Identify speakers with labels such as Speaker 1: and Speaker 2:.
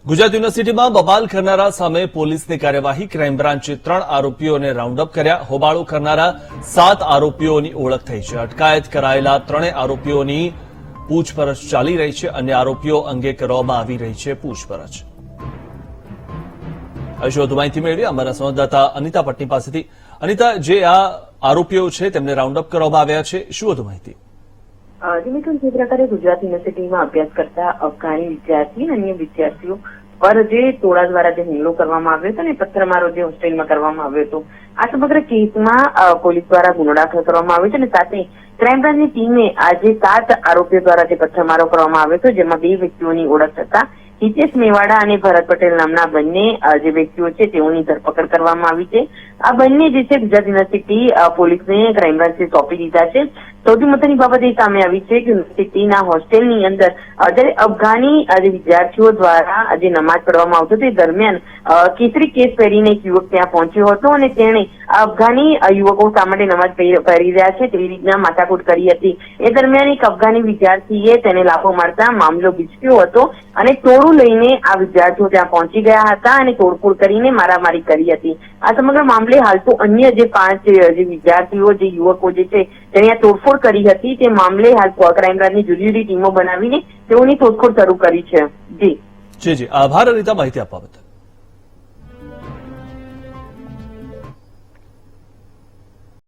Speaker 1: ગુજરાત યુનિવર્સિટીમાં બબાલ કરનારા સામે પોલીસની કાર્યવાહી. ક્રાઇમ બ્રાન્ચે 3 આરોપીઓને રાઉન્ડ અપ કર્યા. હોબાળો કરનારા 7 આરોપીઓની ઓળખ થઈ છે. અટકાયત કરાયેલા 3 આરોપીઓની પૂછપરછ ચાલી રહી છે. અન્ય આરોપીઓ અંગે કરવામાં આવી રહી છે પૂછપરછ. વધુ માહિતી મેળવી અમારા સંવાદદાતા અનિતા પટની પાસેથી. અનિતા, જે આ આરોપીઓ છે તેમને રાઉન્ડ અપ કરવામાં આવ્યા છે, શું વધુ માહિતી?
Speaker 2: મિથુન, જે પ્રકારે ગુજરાત યુનિવર્સિટીમાં અભ્યાસ કરતા અફઘાની વિદ્યાર્થી અને અન્ય વિદ્યાર્થીઓ પર જે ટોળા દ્વારા જે હુમલો કરવામાં આવ્યો હતો અને પથ્થરમારો જે હોસ્ટેલમાં કરવામાં આવ્યો હતો, આ સમગ્ર કેસમાં પોલીસ દ્વારા ગુનો દાખલ કરવામાં આવ્યો છે અને સાથે ક્રાઇમ બ્રાન્ચની ટીમે આજે 7 આરોપીઓ દ્વારા જે પથ્થરમારો કરવામાં આવ્યો હતો, જેમાં 2 વ્યક્તિઓની ઓળખ થતા હિતેશ મેવાડા અને ભરત પટેલ નામના બંને જે વ્યક્તિઓ છે તેઓની ધરપકડ કરવામાં આવી છે. આ બંને જે છે ગુજરાત યુનિવર્સિટી પોલીસને ક્રાઇમ બ્રાન્ચે સોંપી દીધા છે. સૌથી મહત્વની બાબત એ સામે આવી છે કે યુનિવર્સિટીના હોસ્ટેલની અંદર જ્યારે અફઘાની જે વિદ્યાર્થીઓ દ્વારા જે નમાઝ પઢવામાં આવતો તે દરમિયાન કેસરી કેસ પહેરીને એક યુવક ત્યાં પહોંચ્યો હતો અને તેણે અફઘાની યુવકો શા માટે નમાઝ પહેરી રહ્યા છે તેવી રીતના માથાકૂટ કરી હતી. એ દરમિયાન એક અફઘાની વિદ્યાર્થીએ તેને લાફો મારતા મામલો બીચક્યો હતો અને ટોળું લઈને આ વિદ્યાર્થીઓ ત્યાં પહોંચી ગયા હતા અને તોડફોડ કરીને મારામારી કરી હતી. આ સમગ્ર મામલે હાલ તો અન્ય જે 5 જે વિદ્યાર્થીઓ જે યુવકો જે છે તેણે તોડફોડ કરી હતી તે મામલે હાલ ક્રાઇમ બ્રાન્ચની જુદી જુદી ટીમો બનાવીને તેઓની શોધખોળ શરૂ કરી છે. જી
Speaker 1: આભાર અનિતા, માહિતી આપવા બદલ.